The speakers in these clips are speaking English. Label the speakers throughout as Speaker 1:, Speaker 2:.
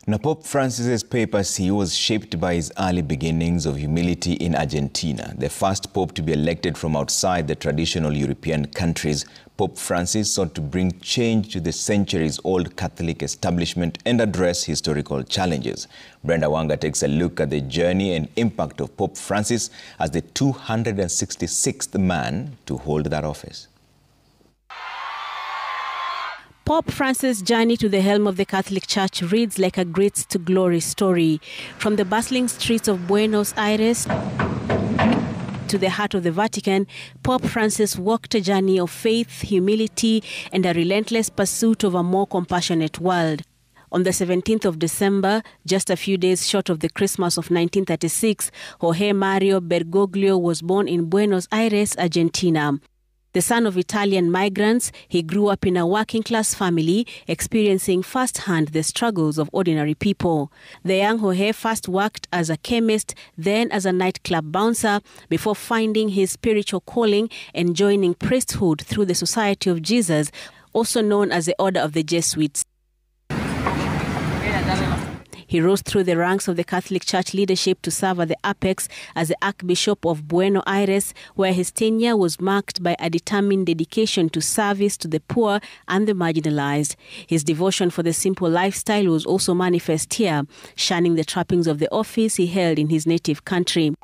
Speaker 1: Now, Pope Francis's papacy was shaped by his early beginnings of humility in Argentina. The first pope to be elected from outside the traditional European countries, Pope Francis sought to bring change to the centuries-old Catholic establishment and address historical challenges. Brenda Wanga takes a look at the journey and impact of Pope Francis as the 266th man to hold that office.
Speaker 2: Pope Francis' journey to the helm of the Catholic Church reads like a great-to-glory story. From the bustling streets of Buenos Aires to the heart of the Vatican, Pope Francis walked a journey of faith, humility, and a relentless pursuit of a more compassionate world. On the 17th of December, just a few days short of the Christmas of 1936, Jorge Mario Bergoglio was born in Buenos Aires, Argentina. The son of Italian migrants, he grew up in a working-class family, experiencing firsthand the struggles of ordinary people. The young Jorge first worked as a chemist, then as a nightclub bouncer, before finding his spiritual calling and joining priesthood through the Society of Jesus, also known as the Order of the Jesuits. He rose through the ranks of the Catholic Church leadership to serve at the apex as the Archbishop of Buenos Aires, where his tenure was marked by a determined dedication to service to the poor and the marginalized. His devotion for the simple lifestyle was also manifest here, shunning the trappings of the office he held in his native country.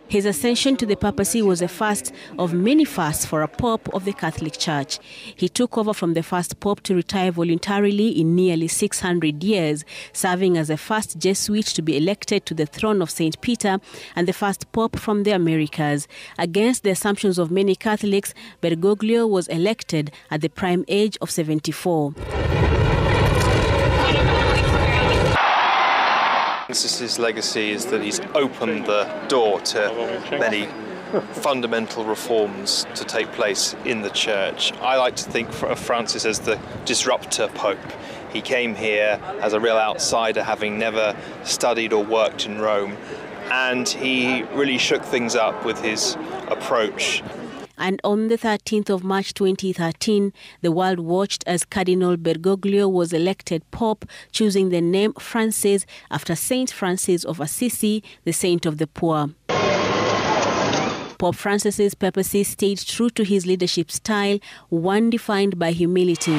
Speaker 2: His ascension to the papacy was the first of many firsts for a pope of the Catholic Church. He took over from the first pope to retire voluntarily in nearly 600 years, serving as the first Jesuit to be elected to the throne of St. Peter and the first pope from the Americas. Against the assumptions of many Catholics, Bergoglio was elected at the prime age of 74.
Speaker 3: Francis's legacy is that he's opened the door to many fundamental reforms to take place in the church. I like to think of Francis as the disruptor pope. He came here as a real outsider, having never studied or worked in Rome, and he really shook things up with his approach.
Speaker 2: And on the 13th of March 2013, the world watched as Cardinal Bergoglio was elected Pope, choosing the name Francis after Saint Francis of Assisi, the saint of the poor. Pope Francis's papacy stayed true to his leadership style, one defined by humility.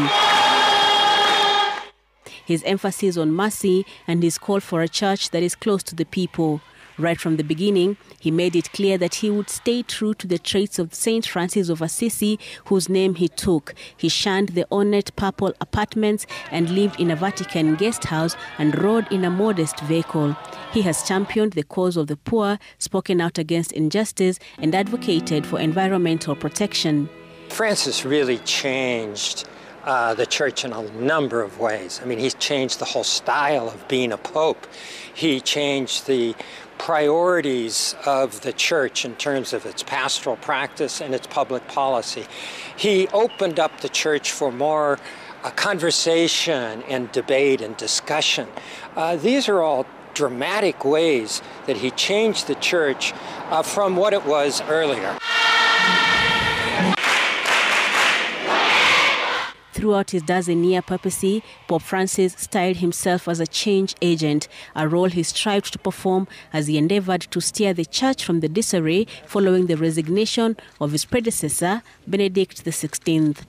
Speaker 2: His emphasis on mercy and his call for a church that is close to the people. Right from the beginning, he made it clear that he would stay true to the traits of Saint Francis of Assisi, whose name he took. He shunned the ornate papal apartments and lived in a Vatican guest house and rode in a modest vehicle. He has championed the cause of the poor, spoken out against injustice, and advocated for environmental protection.
Speaker 4: Francis really changed the church in a number of ways. I mean, he's changed the whole style of being a pope. He changed the priorities of the church in terms of its pastoral practice and its public policy. He opened up the church for more conversation and debate and discussion. These are all dramatic ways that he changed the church from what it was earlier.
Speaker 2: Throughout his dozen-year papacy, Pope Francis styled himself as a change agent, a role he strived to perform as he endeavored to steer the church from the disarray following the resignation of his predecessor, Benedict XVI.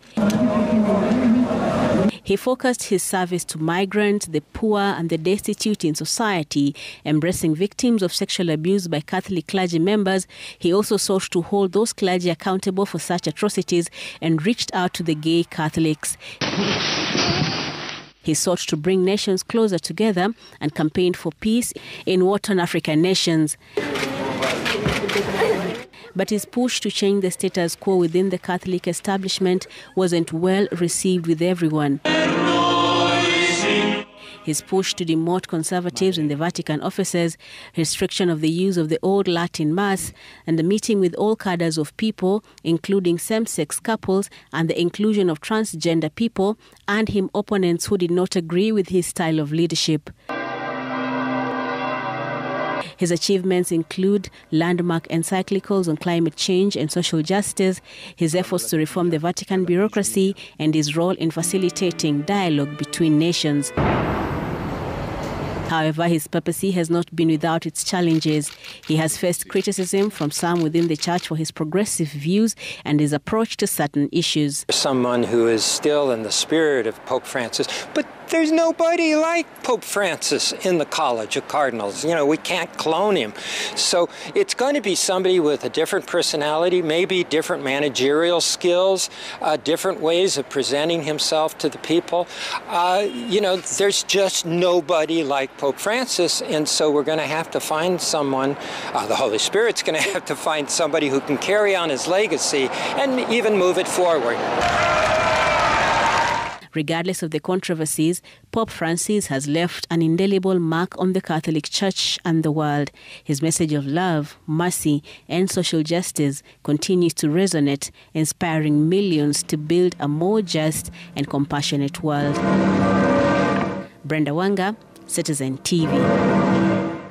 Speaker 2: He focused his service to migrants, the poor, and the destitute in society, embracing victims of sexual abuse by Catholic clergy members. He also sought to hold those clergy accountable for such atrocities and reached out to the gay Catholics. He sought to bring nations closer together and campaigned for peace in war-torn African nations. But his push to change the status quo within the Catholic establishment wasn't well received with everyone. His push to demote conservatives in the Vatican offices, restriction of the use of the Old Latin Mass, and the meeting with all cadres of people, including same-sex couples, and the inclusion of transgender people, earned him opponents who did not agree with his style of leadership. His achievements include landmark encyclicals on climate change and social justice, his efforts to reform the Vatican bureaucracy, and his role in facilitating dialogue between nations. However, his papacy has not been without its challenges. He has faced criticism from some within the church for his progressive views and his approach to certain issues.
Speaker 4: Someone who is still in the spirit of Pope Francis, but there's nobody like Pope Francis in the College of Cardinals. You know, we can't clone him. So it's going to be somebody with a different personality, maybe different managerial skills, different ways of presenting himself to the people. You know, there's just nobody like Pope Francis, and so we're going to have to find someone, the Holy Spirit's going to have to find somebody who can carry on his legacy and even move it forward.
Speaker 2: Regardless of the controversies, Pope Francis has left an indelible mark on the Catholic Church and the world. His message of love, mercy, and social justice continues to resonate, inspiring millions to build a more just and compassionate world. Brenda, Wanga, Citizen TV.